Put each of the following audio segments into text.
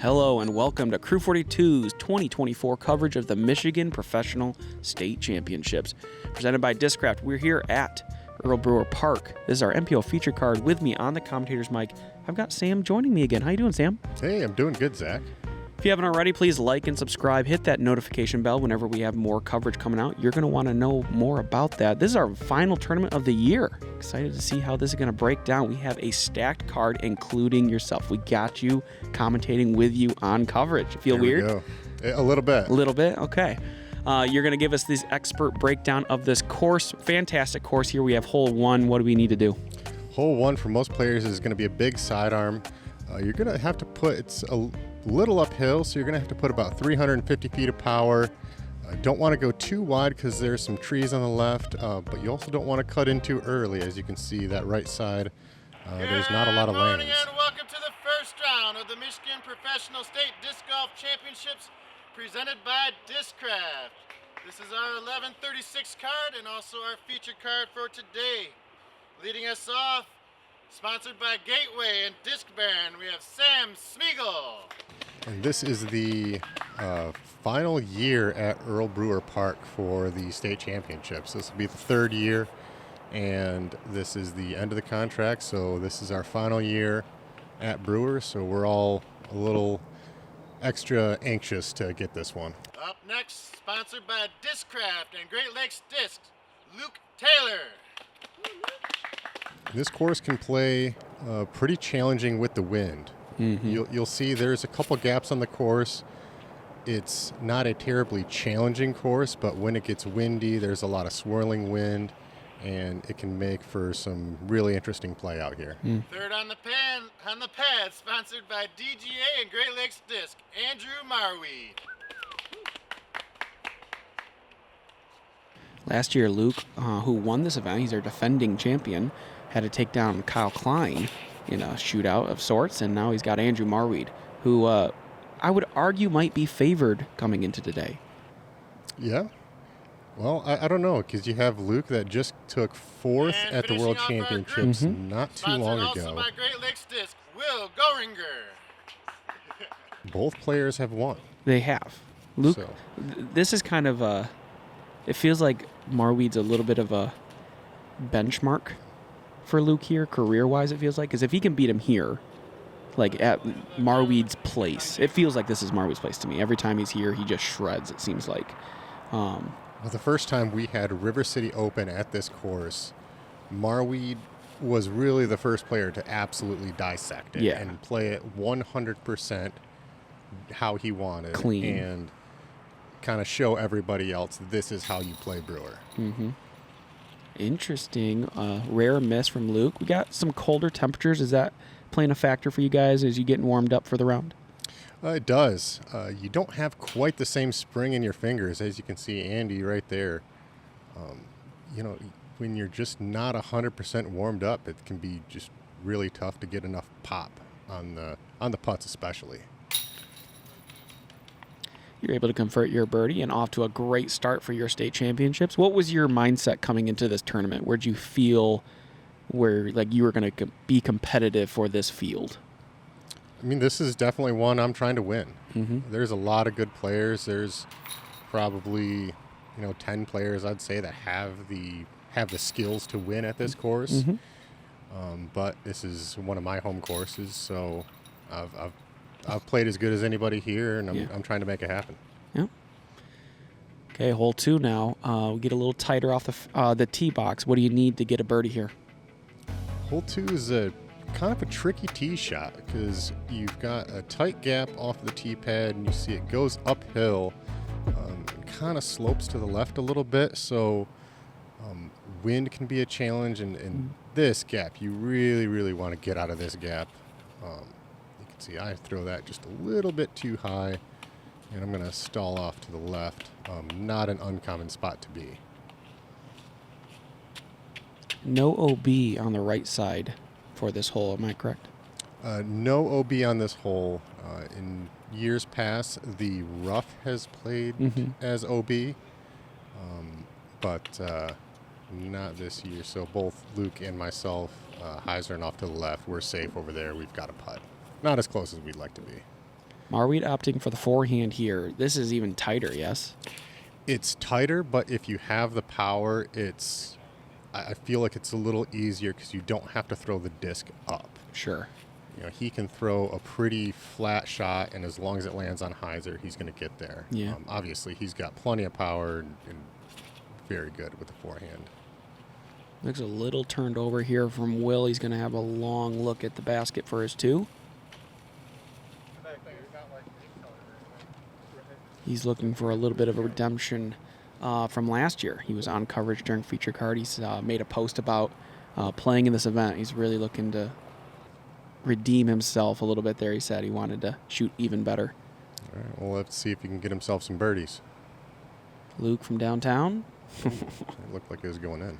Hello and welcome to Crew 42's 2024 coverage of the Michigan Professional State Championships. Presented by Discraft, we're here at Earl Brewer Park. This is our MPO Feature Card. With me on the commentator's mic, I've got Sam joining me again. How you doing, Sam? Hey, I'm doing good, Zach. If you haven't already, please like and subscribe. Hit that notification bell whenever we have more coverage coming out. You're going to want to know more about that. This is our final tournament of the year. Excited to see how this is going to break down. We have a stacked card, including yourself. We got you commentating with you on coverage. Feel weird? Go. A little bit. A little bit? Okay. You're going to give us this expert breakdown of this course. Fantastic course here. We have hole one. What do we need to do? Hole one for most players is going to be a big sidearm. You're going to have to put, it's a little uphill, so you're going to have to put about 350 feet of power. Don't want to go too wide because there's some trees on the left, but you also don't want to cut in too early. As you can see, that right side, there's not a lot of lanes. Good morning and welcome to the first round of the Michigan Professional State Disc Golf Championships presented by Discraft. This is our 1136 card and also our feature card for today. Leading us off, sponsored by Gateway and Disc Baron, we have Sam Smigiel. And this is the final year at Earl Brewer Park for the state championships. This will be the third year, and this is the end of the contract, so this is our final year at Brewer, so we're all a little extra anxious to get this one. Up next, sponsored by Discraft and Great Lakes Discs, Luke Taylor. This course can play pretty challenging with the wind. Mm-hmm. You'll see there's a couple gaps on the course. It's not a terribly challenging course, but when it gets windy, there's a lot of swirling wind, and it can make for some really interesting play out here. Third on the pad, sponsored by DGA and Great Lakes Disc, Andrew Marwede. Last year, Luke, who won this event, he's our defending champion, had to take down Kyle Klein in a shootout of sorts, and now he's got Andrew Marwede, who I would argue might be favored coming into today. Yeah. Well, I don't know, because you have Luke that just took fourth And at the World finishing off our Championships group, not too Sponsored long also ago. by Great Lakes Disc, Will Goeringer. Both players have won. They have. Luke, So. This is kind of a, it feels like Marwede's a little bit of a benchmark for Luke here, career-wise, it feels like. Because if he can beat him here, like at Marwede's place, it feels like this is Marwede's place to me. Every time he's here, he just shreds, it seems like. Well, the first time we had River City Open at this course, Marwede was really the first player to absolutely dissect it and play it 100% how he wanted. Clean. And kind of show everybody else this is how you play Brewer. Mm-hmm. Interesting. Rare miss from Luke. We got some colder temperatures. Is that playing a factor for you guys as you getting warmed up for the round? It does. You don't have quite the same spring in your fingers, as you can see Andy right there. When you're just not 100% warmed up, it can be just really tough to get enough pop on the putts especially. You're able to convert your birdie and off to a great start for your state championships. What was your mindset coming into this tournament? Where'd you feel where like you were going to be competitive for this field? I mean, this is definitely one I'm trying to win. Mm-hmm. There's a lot of good players. There's probably 10 players I'd say that have the skills to win at this course. Mm-hmm. But this is one of my home courses, so I've played as good as anybody here, and I'm trying to make it happen. Yep. Okay, hole two now. We get a little tighter off the tee box. What do you need to get a birdie here? Hole two is a kind of a tricky tee shot because you've got a tight gap off the tee pad, and you see it goes uphill, kind of slopes to the left a little bit, so wind can be a challenge, and this gap, you really, really want to get out of this gap. You can see I throw that just a little bit too high, and I'm going to stall off to the left. Not an uncommon spot to be. No OB on the right side for this hole, am I correct? No OB on this hole. In years past, the rough has played as OB, but not this year. So both Luke and myself, Heisern off to the left, we're safe over there. We've got a putt. Not as close as we'd like to be. Marwede opting for the forehand here. This is even tighter, yes? It's tighter, but if you have the power, I feel like it's a little easier because you don't have to throw the disc up. Sure. You know, he can throw a pretty flat shot, and as long as it lands on hyzer, he's going to get there. Yeah. Obviously, he's got plenty of power and very good with the forehand. Looks a little turned over here from Will. He's going to have a long look at the basket for his 2. He's looking for a little bit of a redemption from last year. He was on coverage during Feature Card. He's made a post about playing in this event. He's really looking to redeem himself a little bit there. He said he wanted to shoot even better. All right, we'll have to see if he can get himself some birdies. Luke from downtown. It looked like it was going in.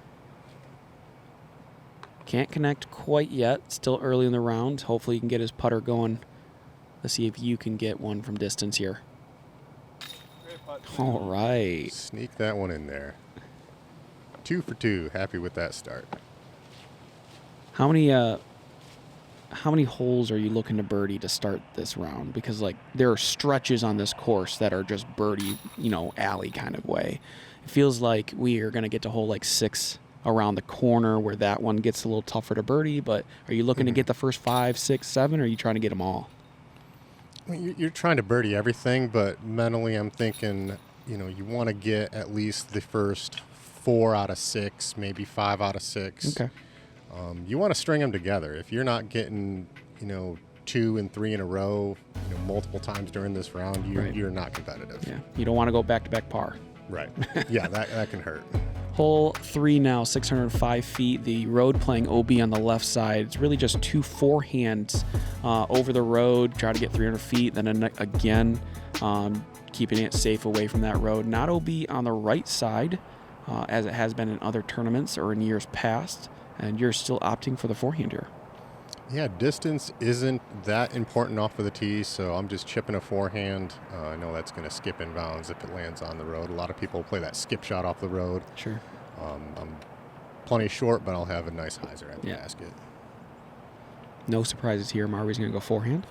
Can't connect quite yet. Still early in the round. Hopefully he can get his putter going. Let's see if you can get one from distance here. All right. Sneak that one in there. 2 for 2. Happy with that start. How many holes are you looking to birdie to start this round? Because like there are stretches on this course that are just birdie, alley kind of way. It feels like we are going to get to hole like 6 around the corner where that one gets a little tougher to birdie. But are you looking to get the first 5, 6, 7, or are you trying to get them all? You're trying to birdie everything, but mentally I'm thinking, you want to get at least the first 4 out of 6, maybe 5 out of 6. Okay. You want to string them together. If you're not getting, 2 and 3 in a row, multiple times during this round, you're not competitive. Yeah. You don't want to go back-to-back par. Right. Yeah, that can hurt. Hole 3 now, 605 feet. The road playing OB on the left side. It's really just 2 forehands over the road. Try to get 300 feet. Then again, keeping it safe away from that road. Not OB on the right side, as it has been in other tournaments or in years past. And you're still opting for the forehand here. Yeah, distance isn't that important off of the tee, so I'm just chipping a forehand. I know that's going to skip inbounds if it lands on the road. A lot of people play that skip shot off the road. Sure. I'm plenty short, but I'll have a nice hyzer at the basket. No surprises here. Marwede's going to go forehand.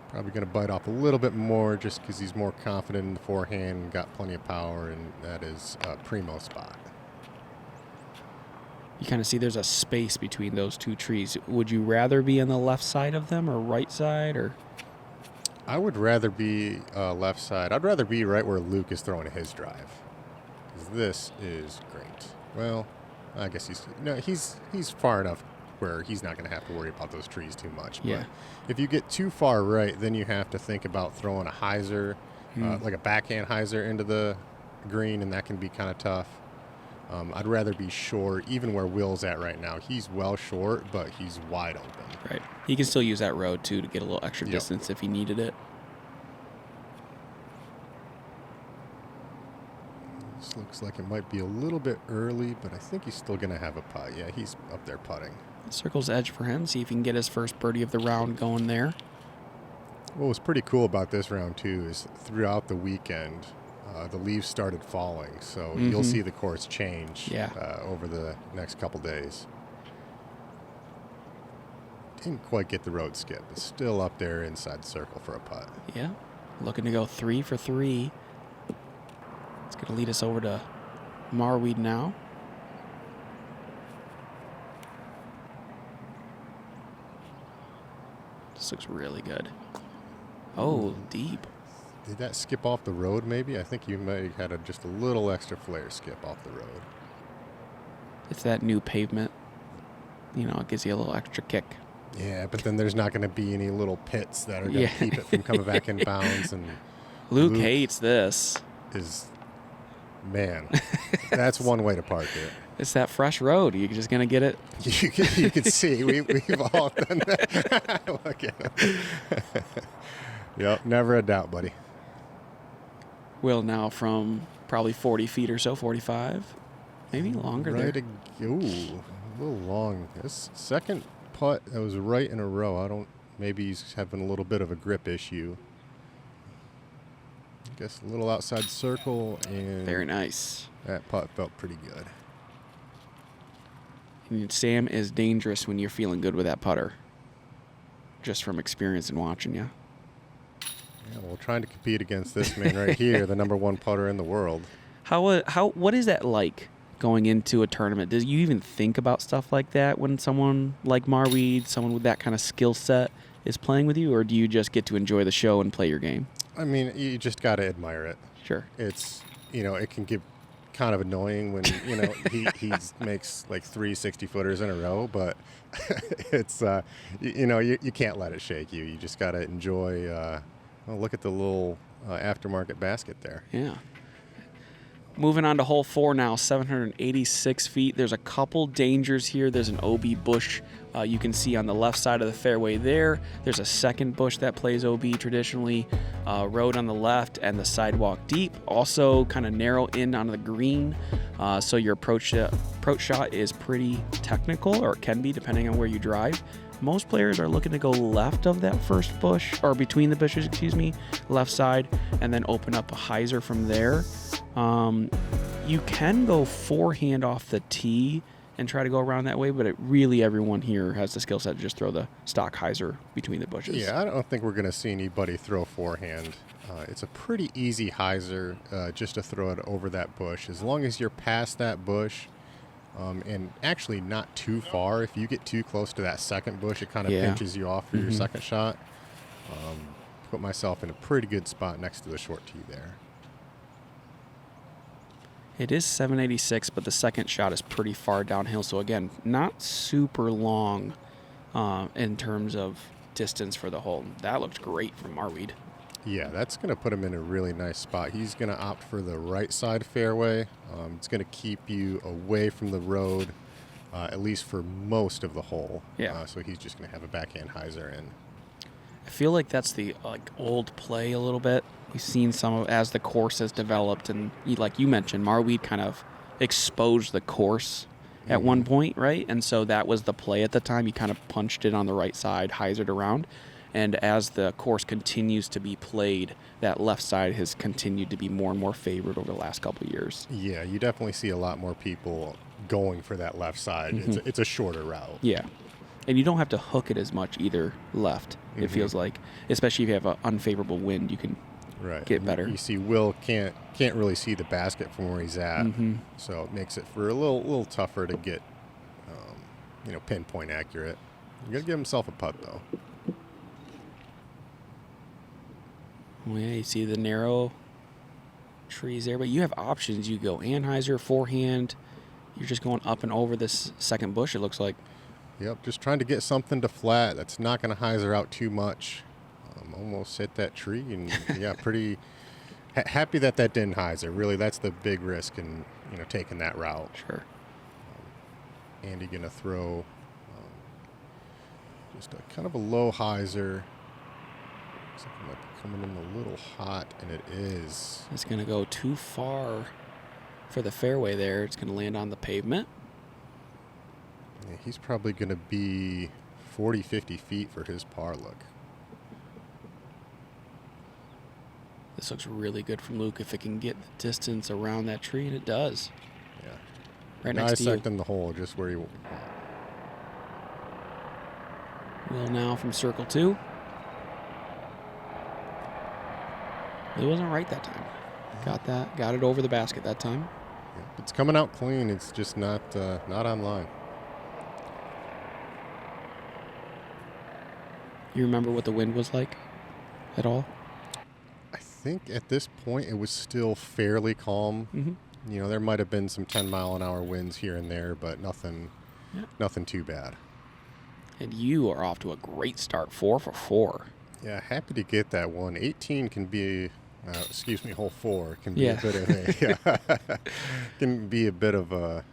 Probably going to bite off a little bit more just because he's more confident in the forehand, got plenty of power, and that is a primo spot. You kind of see there's a space between those 2 trees. Would you rather be on the left side of them or right side? Or I would rather be left side. I'd rather be right where Luke is throwing his drive. 'Cause this is great. Well, I guess he's far enough where he's not going to have to worry about those trees too much. Yeah. But if you get too far right, then you have to think about throwing a hyzer, like a backhand hyzer into the green, and that can be kind of tough. I'd rather be short, even where Will's at right now. He's well short, but he's wide open. Right. He can still use that road, too, to get a little extra distance if he needed it. This looks like it might be a little bit early, but I think he's still going to have a putt. Yeah, he's up there putting. Circle's edge for him. See if he can get his first birdie of the round going there. What was pretty cool about this round, too, is throughout the weekend, the leaves started falling, so you'll see the course change over the next couple days. Didn't quite get the road skip, but still up there inside the circle for a putt. Yeah, looking to go 3 for 3. It's going to lead us over to Marwede now. This looks really good. Oh, deep. Did that skip off the road maybe? I think you may have had just a little extra flare skip off the road. It's that new pavement. It gives you a little extra kick. Yeah, but then there's not going to be any little pits that are going to keep it from coming back in bounds. And Luke hates this. Man, that's one way to park it. It's that fresh road. You're just going to get it. You can see. We've all done that. Look at him. Yep, never a doubt, buddy. Will now from probably 40 feet or so, 45, maybe longer there. Ooh, a little long. This second putt that was right in a row. Maybe he's having a little bit of a grip issue. I guess a little outside circle, and very nice. That putt felt pretty good. And Sam is dangerous when you're feeling good with that putter. just from experience and watching you. Yeah, well, trying to compete against this man right here, the #1 putter in the world. What is that like going into a tournament? Do you even think about stuff like that when someone like Marwede, someone with that kind of skill set, is playing with you, or do you just get to enjoy the show and play your game? I mean, you just got to admire it. Sure. It's, it can get kind of annoying when, he makes like 3 60-footers in a row, but it's, you can't let it shake you. You just got to enjoy, look at the little aftermarket basket there. Yeah. Moving on to hole 4 now, 786 feet. There's a couple dangers here. There's an OB bush you can see on the left side of the fairway there. There's a second bush that plays OB traditionally. Road on the left and the sidewalk deep. Also kind of narrow in on the green. So your approach shot is pretty technical, or it can be depending on where you drive. Most players are looking to go left of that first bush, or between the bushes, left side, and then open up a hyzer from there. You can go forehand off the tee and try to go around that way, but everyone here has the skill set to just throw the stock hyzer between the bushes. Yeah, I don't think we're going to see anybody throw forehand. It's a pretty easy hyzer just to throw it over that bush. As long as you're past that bush, and actually not too far. If you get too close to that second bush, it kind of pinches you off for your second shot. Put myself in a pretty good spot next to the short tee there. It is 786, but the second shot is pretty far downhill. So again, not super long in terms of distance for the hole. That looked great from Marwede. Yeah, that's going to put him in a really nice spot. He's going to opt for the right side fairway. It's going to keep you away from the road, at least for most of the hole. Yeah. So he's just going to have a backhand hyzer in. I feel like that's the old play a little bit. We've seen some of as the course has developed, and like you mentioned, Marwede kind of exposed the course at one point, right? And so that was the play at the time. He kind of punched it on the right side, hyzered around. And as the course continues to be played, that left side has continued to be more and more favored over the last couple of years. Yeah, you definitely see a lot more people going for that left side. It's a shorter route. Yeah. And you don't have to hook it as much either left, it feels like. Especially if you have an unfavorable wind, you can get better. You see Will can't really see the basket from where he's at, so it makes it for a little tougher to get pinpoint accurate. You got to give himself a putt, though. Well, yeah, you see the narrow trees there, but you have options. You go anhyzer, forehand. You're just going up and over this second bush, it looks like. Yep, just trying to get something to flat that's not going to hyzer out too much. Almost hit that tree, and yeah, pretty happy that didn't hyzer. Really, that's the big risk in taking that route. Sure. Andy going to throw just a kind of a low hyzer. Looks like it might be coming in a little hot, and it is. It's going to go too far for the fairway there. It's going to land on the pavement. Yeah, he's probably going to be 40, 50 feet for his par look. This looks really good from Luke if it can get the distance around that tree, and it does. Yeah. Right next to you. Dissecting the hole just where you. Will now from circle 2. It wasn't right that time. Got it over the basket that time. Yeah, it's coming out clean. It's just not online. You remember what the wind was like at all? I think at this point it was still fairly calm. There might have been some 10-mile-an-hour winds here and there, but nothing too bad. And you are off to a great start, 4 for 4. Yeah, happy to get that one. 18 can be, hole 4 can be a bit of a,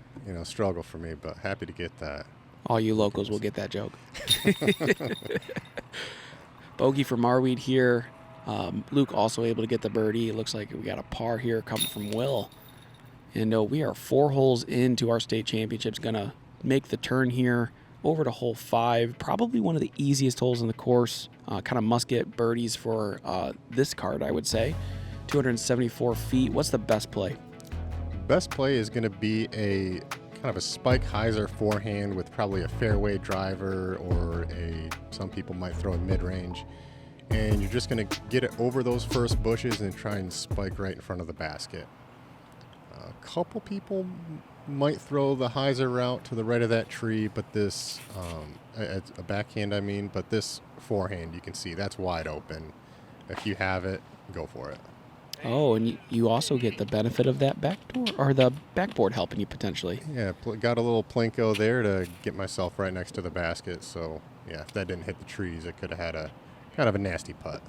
struggle for me, but happy to get that. All you locals will get that joke. Bogey for Marwede here. Luke also able to get the birdie. It looks like we got a par here coming from Will. And we are 4 holes into our state championships. Going to make the turn here over to hole 5. Probably one of the easiest holes in the course. Kind of must get birdies for this card, I would say. 274 feet. What's the best play? Best play is going to be a kind of a spike hyzer forehand with probably a fairway driver or a Some people might throw a mid-range. And you're just going to get it over those first bushes and try and spike right in front of the basket. A couple people might throw the hyzer route to the right of that tree, but this, a backhand I mean, but this forehand, you can see that's wide open. If you have it, go for it. Oh, and you also get the benefit of that backdoor, or the backboard helping you potentially. Yeah, got a little plinko there to get myself right next to the basket, so yeah, if that didn't hit the trees, it could have had a kind of a nasty putt.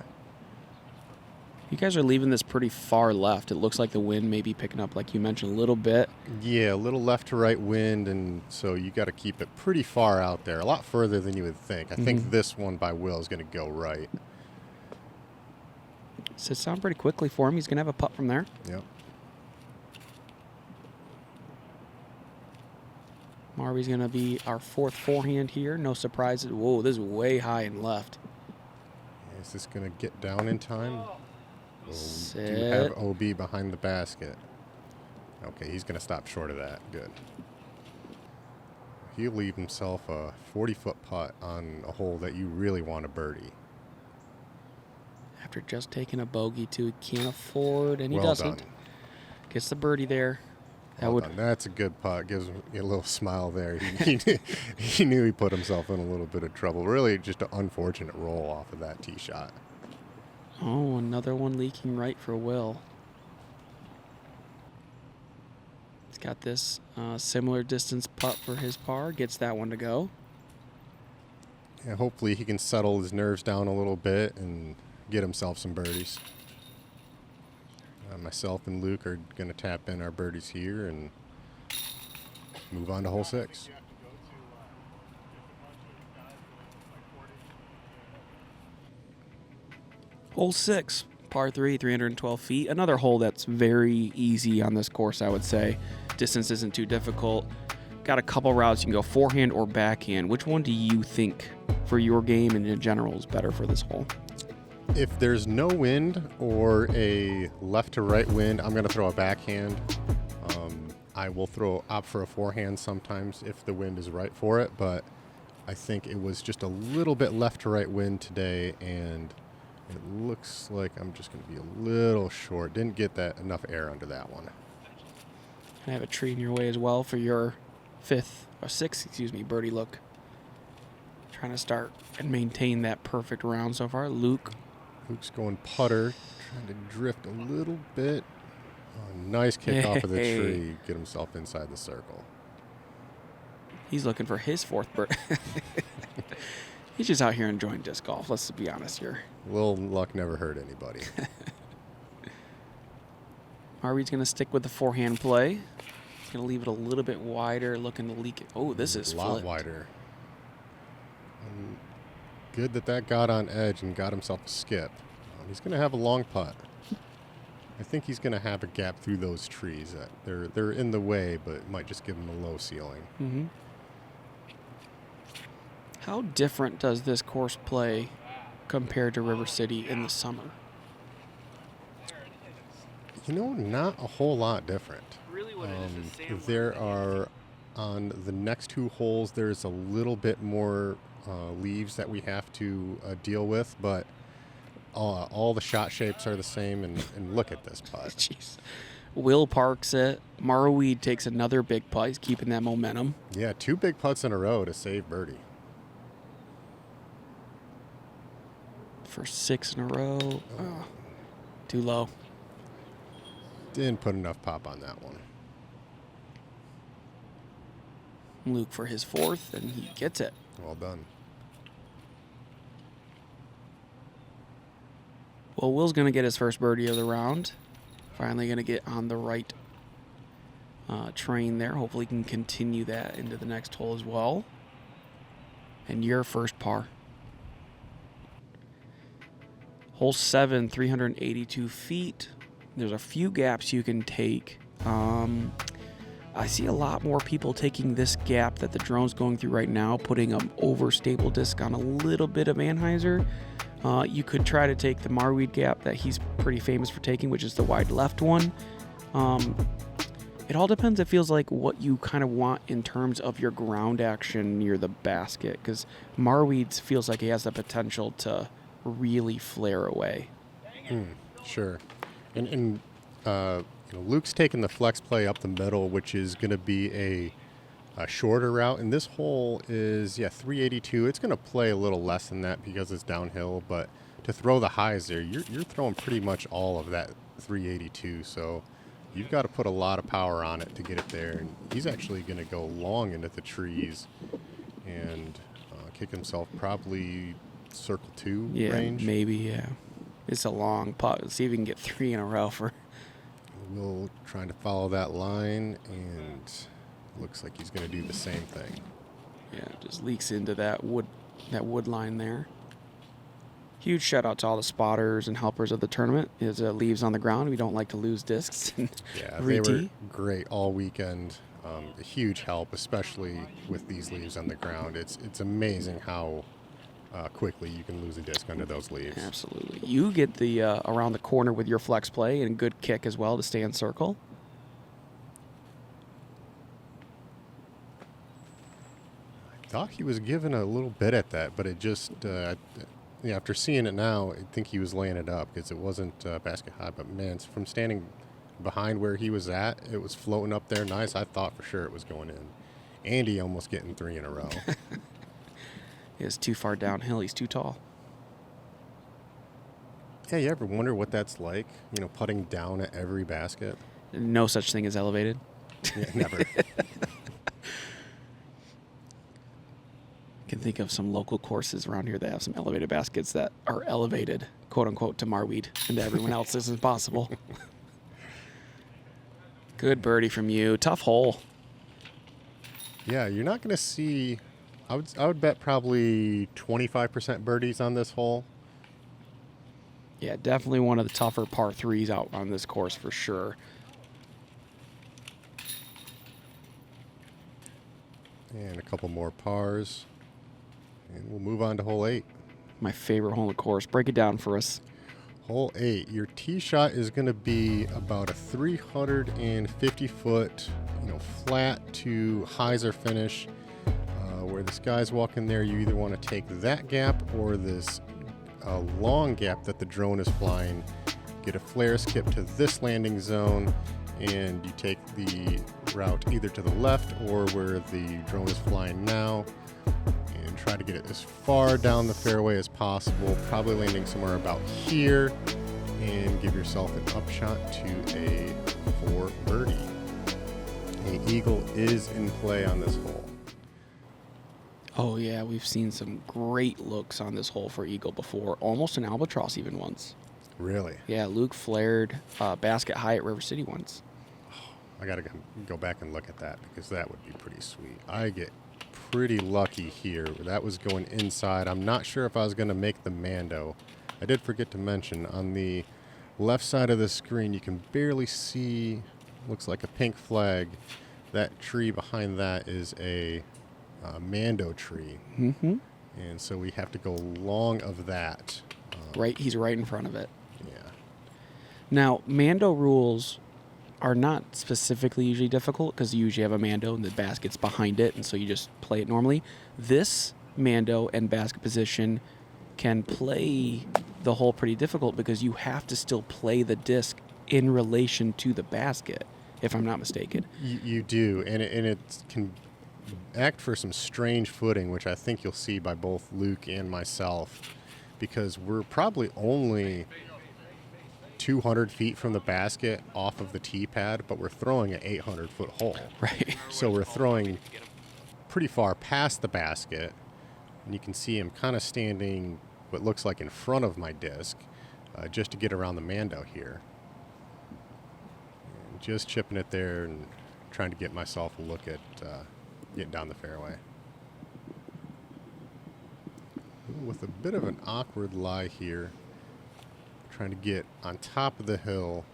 You guys are leaving this pretty far left. It looks like the wind may be picking up, like you mentioned, a little bit. Yeah, a little left to right wind, and so you got to keep it pretty far out there, a lot further than you would think. I think this one by Will is going to go right. Sits down pretty quickly for him. He's going to have a putt from there. Yep. Marwy's going to be our fourth forehand here. No surprises. Whoa, this is way high and left. Is this going to get down in time? We do Sit. have OB behind the basket. Okay, he's going to stop short of that. Good. He'll leave himself a 40-foot putt on a hole that you really want to birdie. After just taking a bogey, too, he can't afford, and he Well doesn't. done. Gets the birdie there. Well done. That's a good putt. Gives him a little smile there. He knew he put himself in a little bit of trouble. Really just an unfortunate roll off of that tee shot. Oh, another one leaking right for Will. He's got this similar distance putt for his par. Gets that one to go. Yeah, hopefully he can settle his nerves down a little bit and get himself some birdies. Myself and Luke are going to tap in our birdies here and move on to hole 6. Hole 6, par 3, 312 feet. Another hole that's very easy on this course, I would say. Distance isn't too difficult. Got a couple routes. You can go forehand or backhand. Which one do you think for your game and in general is better for this hole? If there's no wind or a left to right wind, I'm going to throw a backhand. I will opt for a forehand sometimes if the wind is right for it, but I think it was just a little bit left to right wind today, and it looks like I'm just going to be a little short. Didn't get that enough air under that one. I have a tree in your way as well for your sixth birdie look. Trying to start and maintain that perfect round so far. Luke's going putter, trying to drift a little bit. Oh, nice kick off of the tree. Get himself inside the circle. He's looking for his fourth bird. He's just out here enjoying disc golf. Let's be honest here. A little luck never hurt anybody. Marwy's going to stick with the forehand play. He's going to leave it a little bit wider, looking to leak it. Oh, this is a lot flipped. wider. Good that got on edge and got himself a skip. He's going to have a long putt. I think he's going to have a gap through those trees. They're in the way, but it might just give him a low ceiling. Mm-hmm. How different does this course play compared to River City in the summer? You know, not a whole lot different. Really what it is there are, on the next 2 holes, there's a little bit more leaves that we have to deal with, but all the shot shapes are the same, and look at this putt. Jeez. Will parks it. Marwede takes another big putt. He's keeping that momentum. Yeah, 2 big putts in a row to save birdie. For 6 in a row. Oh, too low. Didn't put enough pop on that one. Luke for his 4th, and he gets it. Well done. Well, Will's going to get his first birdie of the round. Finally going to get on the right train there. Hopefully he can continue that into the next hole as well. And your first par. Hole 7, 382 feet. There's a few gaps you can take. I see a lot more people taking this gap that the drone's going through right now, putting an overstable disc on a little bit of anhyzer. You could try to take the Marwede gap that he's pretty famous for taking, which is the wide left one. It all depends, it feels like, what you kind of want in terms of your ground action near the basket, because Marwede feels like he has the potential to really flare away. Sure. And Luke's taking the flex play up the middle, which is going to be a shorter route. And this hole is, 382. It's going to play a little less than that because it's downhill. But to throw the highs there, you're throwing pretty much all of that 382. So you've got to put a lot of power on it to get it there. And he's actually going to go long into the trees and kick himself probably circle 2 range. Maybe, yeah. It's a long putt. Let's see if we can get 3 in a row for... Will trying to follow that line, and looks like he's going to do the same thing. Yeah, just leaks into that wood line there. Huge shout out to all the spotters and helpers of the tournament. As leaves on the ground, we don't like to lose discs. They were great all weekend. A huge help, especially with these leaves on the ground. It's amazing how quickly you can lose a disc under those leaves. Absolutely. You get the around the corner with your flex play and a good kick as well to stay in circle. I thought he was giving a little bit at that, but it just, after seeing it now, I think he was laying it up because it wasn't basket high. But man, from standing behind where he was at, it was floating up there nice. I thought for sure it was going in. Andy almost getting 3 in a row. It's too far downhill. He's too tall. Yeah, you ever wonder what that's like? Putting down at every basket? No such thing as elevated. Yeah, never. Can think of some local courses around here that have some elevated baskets that are elevated, quote unquote, to Marwede, and to everyone else this is possible. Good birdie from you. Tough hole. Yeah, you're not going to see. I would bet probably 25% birdies on this hole. Yeah, definitely one of the tougher par 3s out on this course for sure. And a couple more pars. And we'll move on to hole 8. My favorite hole in the course. Break it down for us. Hole 8. Your tee shot is going to be about a 350-foot, flat to hyzer finish. Where this guy's walking there, you either want to take that gap or this long gap that the drone is flying. Get a flare skip to this landing zone, and you take the route either to the left or where the drone is flying now, and try to get it as far down the fairway as possible, probably landing somewhere about here, and give yourself an upshot to a 4 birdie. An eagle is in play on this hole. Oh, yeah, we've seen some great looks on this hole for eagle before. Almost an albatross even once. Really? Yeah, Luke flared basket high at River City once. I got to go back and look at that because that would be pretty sweet. I get pretty lucky here. That was going inside. I'm not sure if I was going to make the Mando. I did forget to mention on the left side of the screen, you can barely see, looks like a pink flag. That tree behind that is a Mando tree. Mm-hmm. And so we have to go long of that. Right, he's right in front of it. Yeah. Now, Mando rules are not specifically usually difficult because you usually have a Mando and the basket's behind it, and so you just play it normally. This Mando and basket position can play the hole pretty difficult because you have to still play the disc in relation to the basket, if I'm not mistaken. You do, and it can act for some strange footing, which I think you'll see by both Luke and myself, because we're probably only 200 feet from the basket off of the tee pad, but we're throwing an 800-foot hole. Right. So we're throwing pretty far past the basket, and you can see him kind of standing what looks like in front of my disc, just to get around the Mando here. And just chipping it there and trying to get myself a look at getting down the fairway. With a bit of an awkward lie here, trying to get on top of the hill.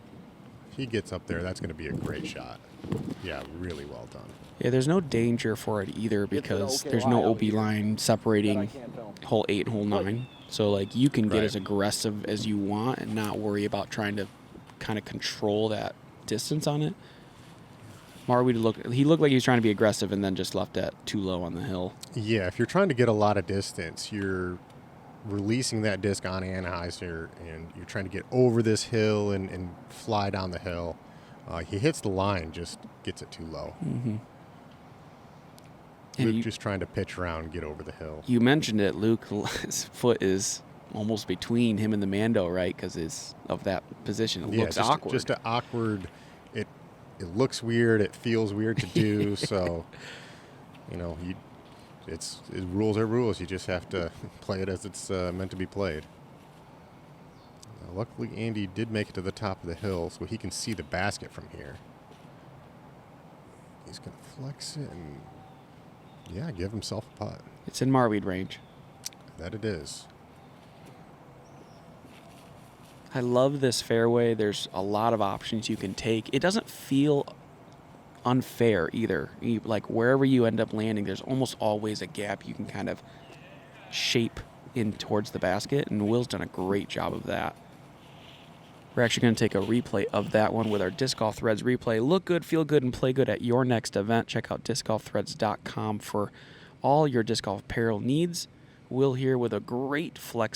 If he gets up there, that's going to be a great shot. Yeah, really well done. Yeah, there's no danger for it either because there's no OB line separating hole 8 and hole 9. So, like, you can get as aggressive as you want and not worry about trying to kind of control that distance on it. Marwede looked like he was trying to be aggressive and then just left that too low on the hill. Yeah, if you're trying to get a lot of distance, you're releasing that disc on Anheuser, and you're trying to get over this hill and fly down the hill. He hits the line, just gets it too low. Mm-hmm. Luke just trying to pitch around and get over the hill. You mentioned it, Luke. His foot is almost between him and the Mando, right? Because of that position. It looks awkward. Just an awkward. It looks weird. It feels weird to do. So, rules are rules. You just have to play it as it's meant to be played. Luckily, Andy did make it to the top of the hill, so he can see the basket from here. He's going to flex it and, give himself a putt. It's in Marwede range. That it is. I love this fairway. There's a lot of options you can take. It doesn't feel unfair either. Like wherever you end up landing, there's almost always a gap you can kind of shape in towards the basket, and Will's done a great job of that. We're actually going to take a replay of that one with our Disc Golf Threads replay. Look good, feel good, and play good at your next event. Check out discgolfthreads.com for all your disc golf apparel needs. Will here with a great flip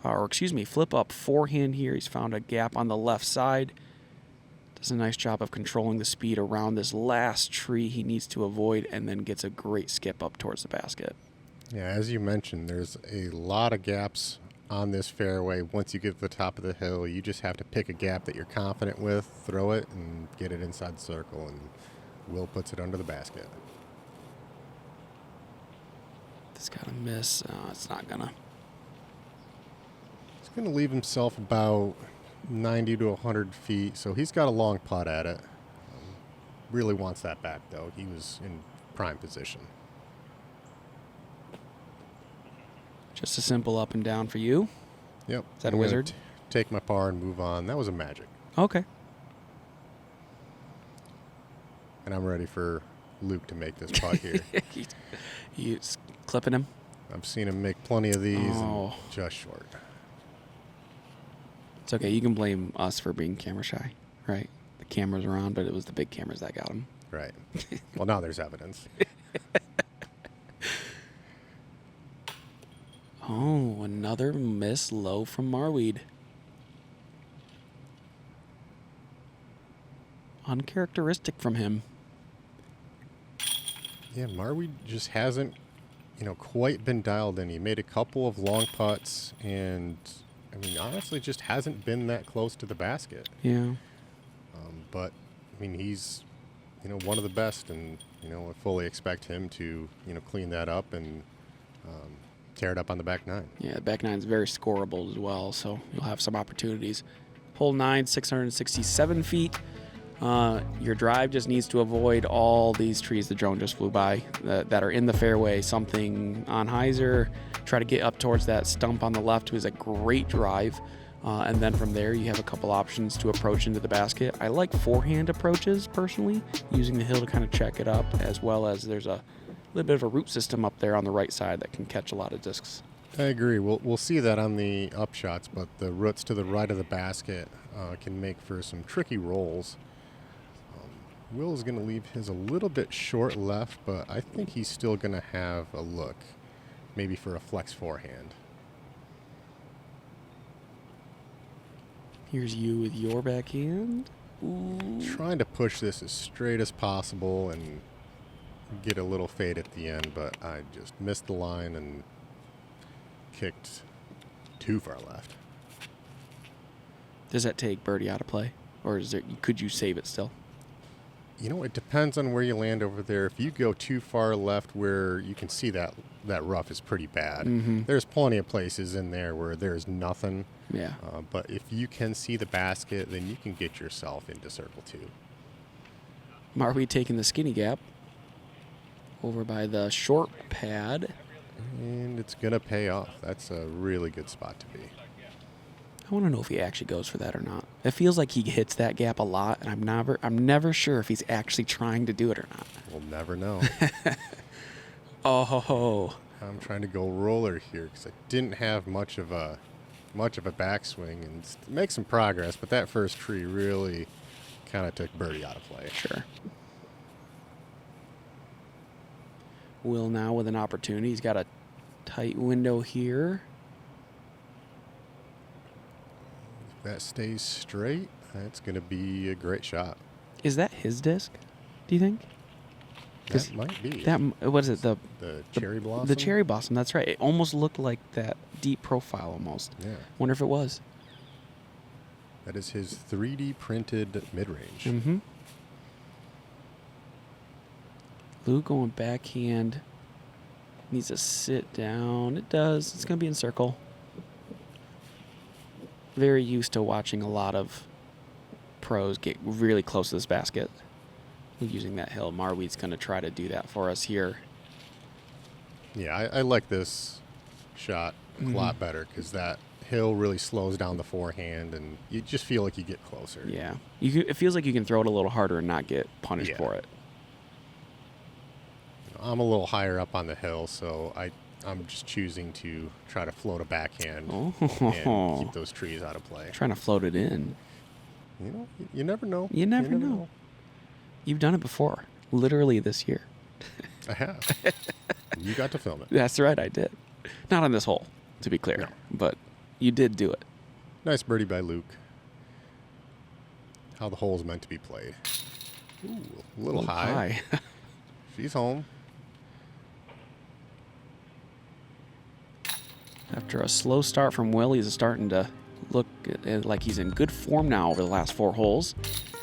up forehand here. He's found a gap on the left side. Does a nice job of controlling the speed around this last tree he needs to avoid, and then gets a great skip up towards the basket. Yeah, as you mentioned, there's a lot of gaps on this fairway. Once you get to the top of the hill, you just have to pick a gap that you're confident with, throw it, and get it inside the circle, and Will puts it under the basket. It's got to miss. It's not going to. He's going to leave himself about 90 to 100 feet, so he's got a long putt at it. Really wants that back, though. He was in prime position. Just a simple up and down for you. Yep. Is that a wizard? Take my par and move on. That was a magic. Okay. And I'm ready for Luke to make this putt here. You clipping him? I've seen him make plenty of these and just short. It's okay. You can blame us for being camera shy, right? The cameras are on, but it was the big cameras that got him. Right. Well, now there's evidence. Oh, another miss low from Marwede. Uncharacteristic from him. Yeah, Marwede just hasn't, quite been dialed in. He made a couple of long putts and, honestly just hasn't been that close to the basket. Yeah. But, he's, one of the best, and, I fully expect him to, clean that up and tear it up on the back nine. Yeah, the back nine is very scoreable as well, so you'll have some opportunities. Hole 9, 667 feet. Your drive just needs to avoid all these trees the drone just flew by that are in the fairway. Something on Heiser. Try to get up towards that stump on the left, who is a great drive. And then from there, you have a couple options to approach into the basket. I like forehand approaches, personally, using the hill to kind of check it up, as well as there's a little bit of a root system up there on the right side that can catch a lot of discs. I agree. We'll see that on the upshots, but the roots to the right of the basket can make for some tricky rolls. Will is going to leave his a little bit short left, but I think he's still going to have a look, maybe for a flex forehand. Here's you with your backhand. Ooh. Trying to push this as straight as possible and get a little fade at the end, but I just missed the line and kicked too far left. Does that take birdie out of play, or could you save it still? It depends on where you land over there. If you go too far left where you can see that rough is pretty bad, there's plenty of places in there where there's nothing. Yeah. But if you can see the basket, then you can get yourself into circle 2. Marwede taking the skinny gap over by the short pad. And it's going to pay off. That's a really good spot to be. I want to know if he actually goes for that or not. It feels like he hits that gap a lot, and I'm never sure if he's actually trying to do it or not. We'll never know. Oh. I'm trying to go roller here because I didn't have much of a backswing and make some progress, but that first tree really kind of took birdie out of play. Sure. Will now with an opportunity. He's got a tight window here. If that stays straight, that's going to be a great shot. Is that his disc, do you think? That might be. What is it? The cherry blossom? The cherry blossom, that's right. It almost looked like that deep profile almost. Yeah. Wonder if it was. That is his 3D printed mid-range. Mm-hmm. Luke going backhand. Needs to sit down. It does. It's going to be in circle. Very used to watching a lot of pros get really close to this basket. Using that hill. Marwede's going to try to do that for us here. Yeah, I like this shot a lot better because that hill really slows down the forehand, and you just feel like you get closer. Yeah. It feels like you can throw it a little harder and not get punished for it. I'm a little higher up on the hill, so I'm just choosing to try to float a backhand and keep those trees out of play. Trying to float it in. You know, you never know. You never know. You've done it before, literally this year. I have. You got to film it. That's right, I did. Not on this hole, to be clear, but you did do it. Nice birdie by Luke. How the hole's meant to be played. Ooh, a little high. She's home. After a slow start from Will, he's starting to look like he's in good form now over the last 4 holes.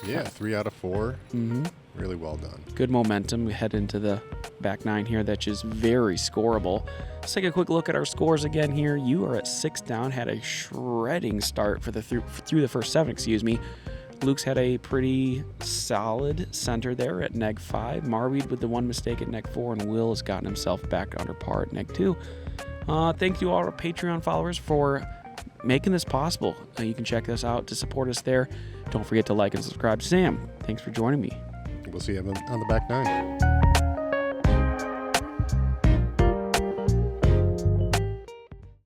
Yeah, 3 out of 4. Mm-hmm. Really well done. Good momentum. We head into the back 9 here. That's just very scoreable. Let's take a quick look at our scores again here. You are at 6 down. Had a shredding start for through the first 7. Luke's had a pretty solid center there at neg 5. Marwede with the 1 mistake at neg 4, and Will has gotten himself back under par at neg 2. Thank you all our Patreon followers for making this possible. You can check us out to support us there. Don't forget to like and subscribe. Sam, thanks for joining me. We'll see you on the back 9.